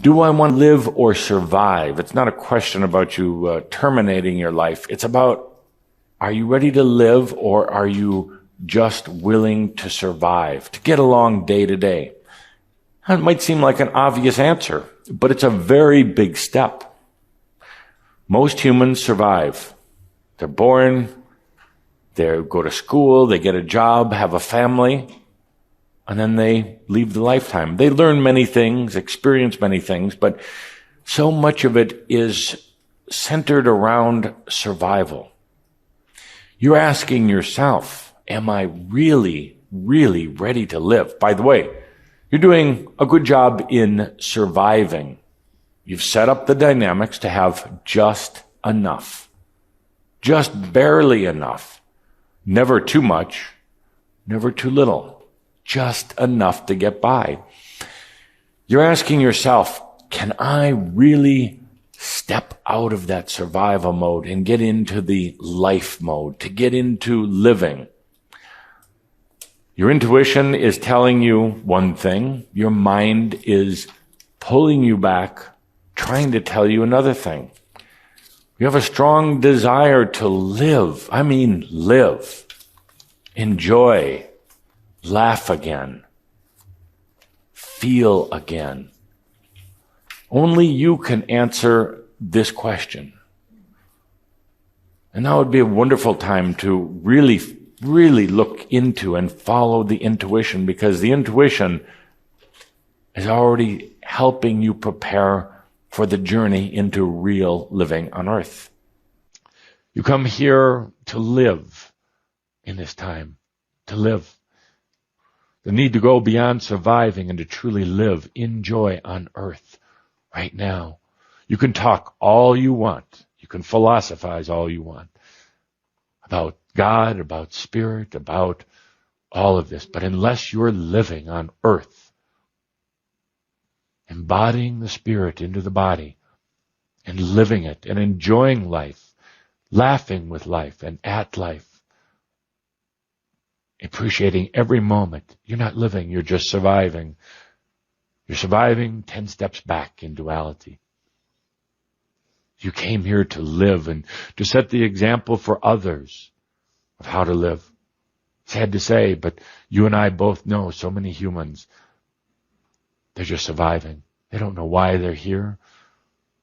Do I want to live or survive? It's not a question about you terminating your life. It's about, are you ready to live, or are you just willing to survive, to get along day to day? It might seem like an obvious answer, but it's a very big step. Most humans survive. They're born, they go to school, they get a job, have a family, and then they leave the lifetime. They learn many things, experience many things, but so much of it is centered around survival. You're asking yourself, am I really, really ready to live? By the way, you're doing a good job in surviving. You've set up the dynamics to have just enough, just barely enough, never too much, never too little. Just enough to get by. You're asking yourself, can I really step out of that survival mode and get into the life mode, to get into living? Your intuition is telling you one thing. Your mind is pulling you back, trying to tell you another thing. You have a strong desire to live. I mean, live. Enjoy. Laugh again. Feel again. Only you can answer this question. And that would be a wonderful time to really, really look into and follow the intuition, because the intuition is already helping you prepare for the journey into real living on earth. You come here to live in this time, to live. The need to go beyond surviving and to truly live in joy on earth right now. You can talk all you want. You can philosophize all you want about God, about spirit, about all of this. But unless you're living on earth, embodying the spirit into the body and living it and enjoying life, laughing with life and at life, appreciating every moment, you're not living, you're just surviving. You're surviving 10 steps back in duality. You came here to live and to set the example for others of how to live. Sad to say, but you and I both know so many humans, they're just surviving. They don't know why they're here.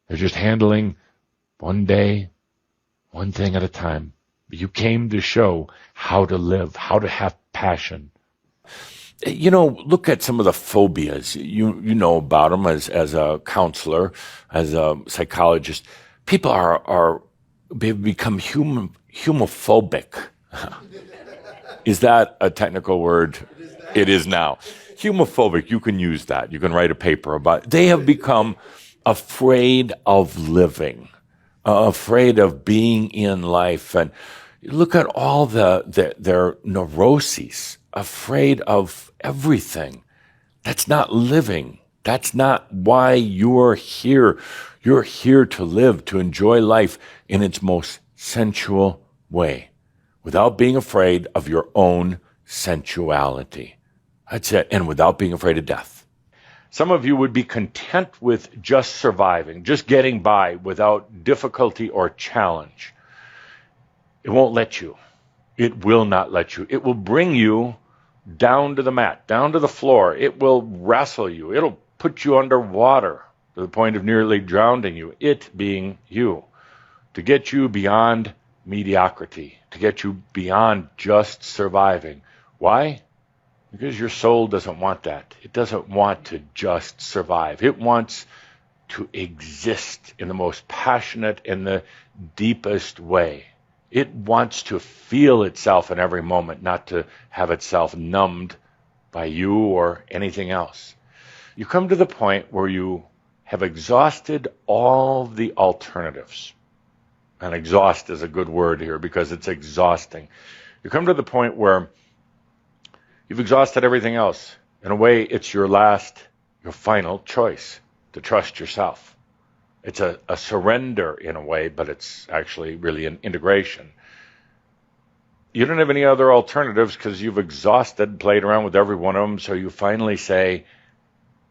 They're just handling one day, one thing at a time. You came to show how to live, how to have passion. You know, look at some of the phobias. You know about them as a counselor, as a psychologist. People they've become homophobic. Is that a technical word? It is now. Homophobic, you can use that. You can write a paper about it. They have become afraid of living, afraid of being in life. And look at all their neuroses, afraid of everything. That's not living. That's not why you're here. You're here to live, to enjoy life in its most sensual way, without being afraid of your own sensuality. That's it. And without being afraid of death. Some of you would be content with just surviving, just getting by without difficulty or challenge. It won't let you. It will not let you. It will bring you down to the mat, down to the floor. It will wrestle you. It'll put you underwater to the point of nearly drowning you, it being you, to get you beyond mediocrity, to get you beyond just surviving. Why? Because your soul doesn't want that. It doesn't want to just survive. It wants to exist in the most passionate and the deepest way. It wants to feel itself in every moment, not to have itself numbed by you or anything else. You come to the point where you have exhausted all the alternatives. And exhaust is a good word here because it's exhausting. You come to the point where you've exhausted everything else. In a way, it's your final choice to trust yourself. It's a surrender in a way, but it's actually really an integration. You don't have any other alternatives because you've exhausted, played around with every one of them, so you finally say,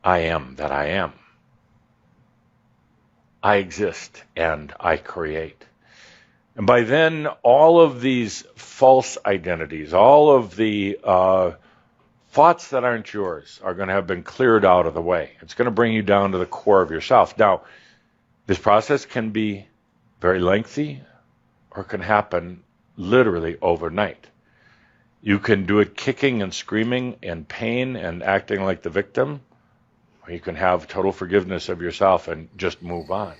I am that I am. I exist and I create. And by then, all of these false identities, all of the thoughts that aren't yours are going to have been cleared out of the way. It's going to bring you down to the core of yourself. Now, this process can be very lengthy or can happen literally overnight. You can do it kicking and screaming in pain and acting like the victim, or you can have total forgiveness of yourself and just move on.